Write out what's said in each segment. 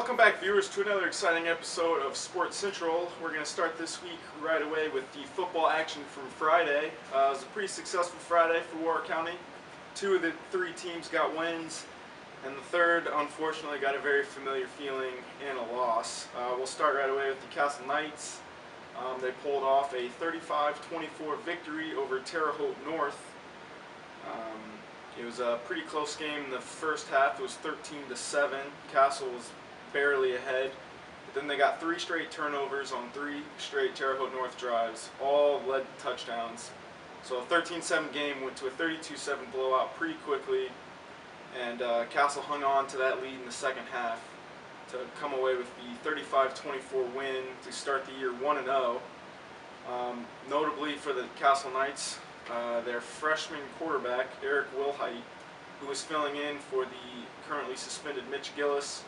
Welcome back, viewers, to another exciting episode of Sports Central. We're going to start this week right away with the football action from Friday. It was a pretty successful Friday for Warwick County. Two of the three teams got wins, and the third, unfortunately, got a very familiar feeling in a loss. We'll start right away with the Castle Knights. They pulled off a 35-24 victory over Terre Haute North. It was a pretty close game in the first half. It was 13-7. Castle was barely ahead. But then they got three straight turnovers on three straight Terre Haute North drives, all led to touchdowns. So a 13-7 game went to a 32-7 blowout pretty quickly, and Castle hung on to that lead in the second half to come away with the 35-24 win to start the year 1-0. Notably for the Castle Knights, their freshman quarterback, Eric Wilhite, who was filling in for the currently suspended Mitch Gillis.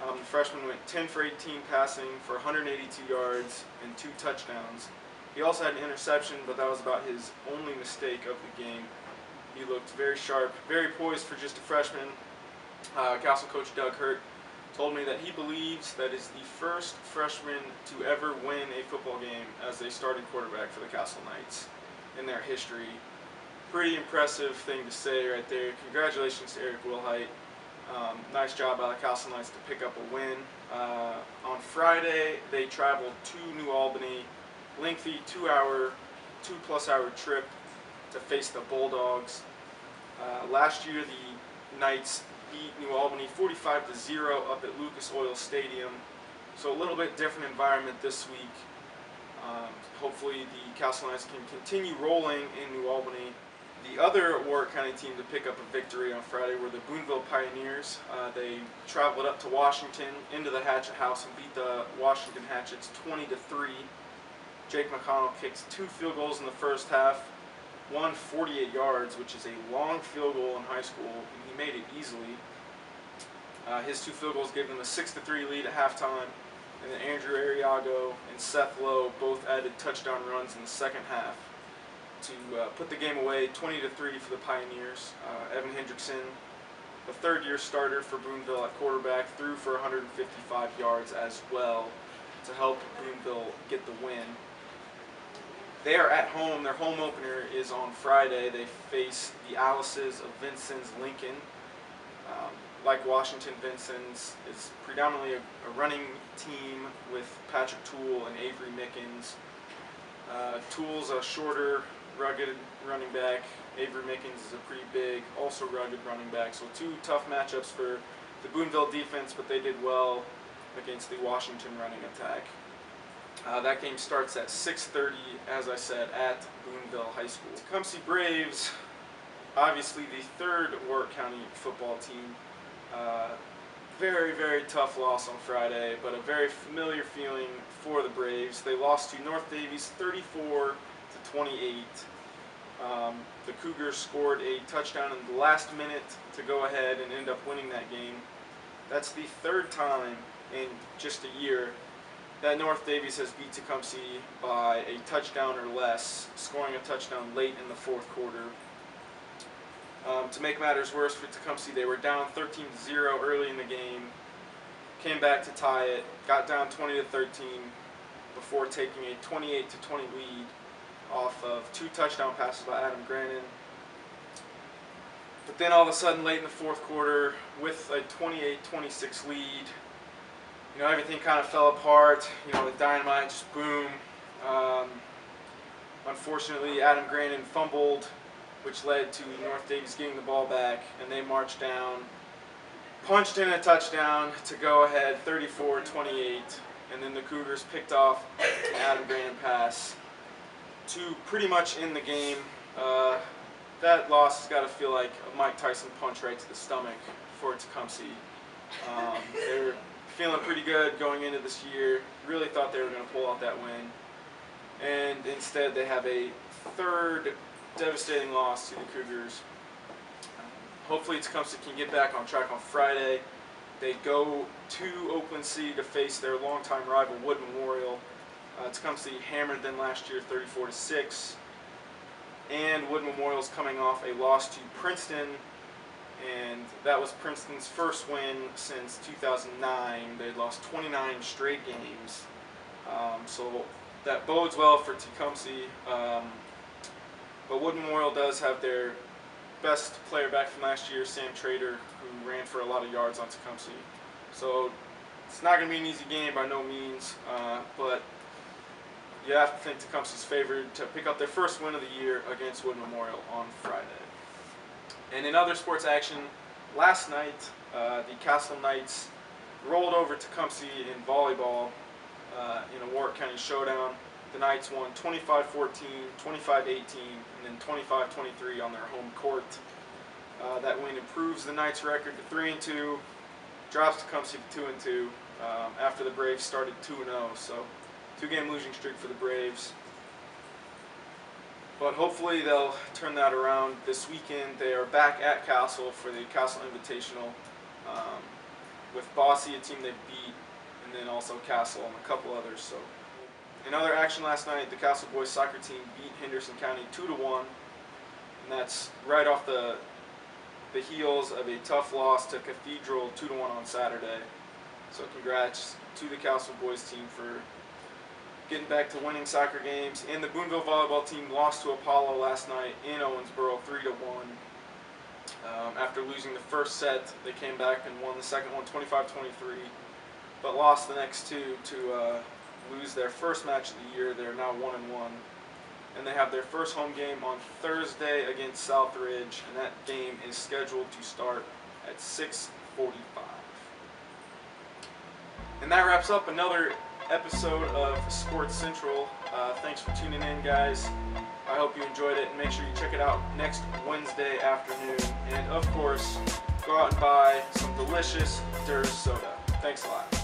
The freshman went 10 for 18 passing for 182 yards and 2 touchdowns. He also had an interception, but that was about his only mistake of the game. He looked very sharp, very poised for just a freshman. Castle coach Doug Hurt told me that he believes that is the first freshman to ever win a football game as a starting quarterback for the Castle Knights in their history. Pretty impressive thing to say right there. Congratulations to Eric Wilhite. Nice job by the Castle Knights to pick up a win. On Friday, they traveled to New Albany, lengthy 2+ hour trip to face the Bulldogs. Last year, the Knights beat New Albany 45-0 up at Lucas Oil Stadium. So a little bit different environment this week. Hopefully the Castle Knights can continue rolling in New Albany. The other Warwick County team to pick up a victory on Friday were the Boonville Pioneers. They traveled up to Washington into the Hatchet House and beat the Washington Hatchets 20-3. Jake McConnell kicked 2 field goals in the first half, one 48 yards, which is a long field goal in high school, and he made it easily. His 2 field goals gave them a 6-3 lead at halftime, and then Andrew Ariago and Seth Lowe both added touchdown runs in the second half to put the game away 20-3 for the Pioneers. Evan Hendrickson, the third-year starter for Boonville at quarterback, threw for 155 yards as well to help Boonville get the win. They are at home. Their home opener is on Friday. They face the Alices of Vincennes Lincoln. Like Washington, Vincennes is predominantly a running team with Patrick Toole and Avery Mickens. Toole's a shorter, rugged running back. Avery Mickens is a pretty big, also rugged running back. So 2 tough matchups for the Boonville defense, but they did well against the Washington running attack. That game starts at 6:30, as I said, at Boonville High School. Tecumseh Braves, obviously the third Warwick County football team. Very, very tough loss on Friday, but a very familiar feeling for the Braves. They lost to North Davies 34-28. The Cougars scored a touchdown in the last minute to go ahead and end up winning that game. That's the third time in just a year that North Davies has beat Tecumseh by a touchdown or less, scoring a touchdown late in the fourth quarter. To make matters worse for Tecumseh, they were down 13-0 early in the game, came back to tie it, got down 20-13 before taking a 28-20 lead off of 2 touchdown passes by Adam Grannon. But then all of a sudden, late in the fourth quarter, with a 28-26 lead, everything kind of fell apart. The dynamite just boom. Unfortunately, Adam Grannon fumbled, which led to North Davies getting the ball back, and they marched down, punched in a touchdown to go ahead 34-28, and then the Cougars picked off an Adam Grannon pass to pretty much end the game. That loss has got to feel like a Mike Tyson punch right to the stomach for Tecumseh. They're feeling pretty good going into this year, really thought they were going to pull out that win, and instead they have a third devastating loss to the Cougars. Hopefully Tecumseh can get back on track on Friday. They go to Oakland City to face their longtime rival Wood Memorial. Tecumseh hammered them last year 34-6. And Wood Memorial's coming off a loss to Princeton and that was Princeton's first win since 2009. They'd lost 29 straight games, so that bodes well for Tecumseh. But Wood Memorial does have their best player back from last year, Sam Trader, who ran for a lot of yards on Tecumseh. So it's not going to be an easy game by no means, but you have to think Tecumseh's favored to pick up their first win of the year against Wood Memorial on Friday. And in other sports action, last night the Castle Knights rolled over Tecumseh in volleyball in a Warwick County showdown. The Knights won 25-14, 25-18, and then 25-23 on their home court. That win improves the Knights' record to 3-2, drops Tecumseh to 2-2 after the Braves started 2-0. So, two-game losing streak for the Braves. But hopefully they'll turn that around this weekend. They are back at Castle for the Castle Invitational with Bossy, a team they beat, and then also Castle and a couple others. So, in other action last night, the Castle boys soccer team beat Henderson County 2-1, and that's right off the heels of a tough loss to Cathedral 2-1 on Saturday. So congrats to the Castle boys team for getting back to winning soccer games. And the Boonville volleyball team lost to Apollo last night in Owensboro 3-1. After losing the first set, they came back and won the second one 25-23, but lost the next two to lose their first match of the year. They're now 1-1, and they have their first home game on Thursday against Southridge, and that game is scheduled to start at 6:45. And that wraps up another episode of Sports Central. Thanks for tuning in, guys. I hope you enjoyed it, and make sure you check it out next Wednesday afternoon. And of course, go out and buy some delicious Durs soda. Thanks a lot.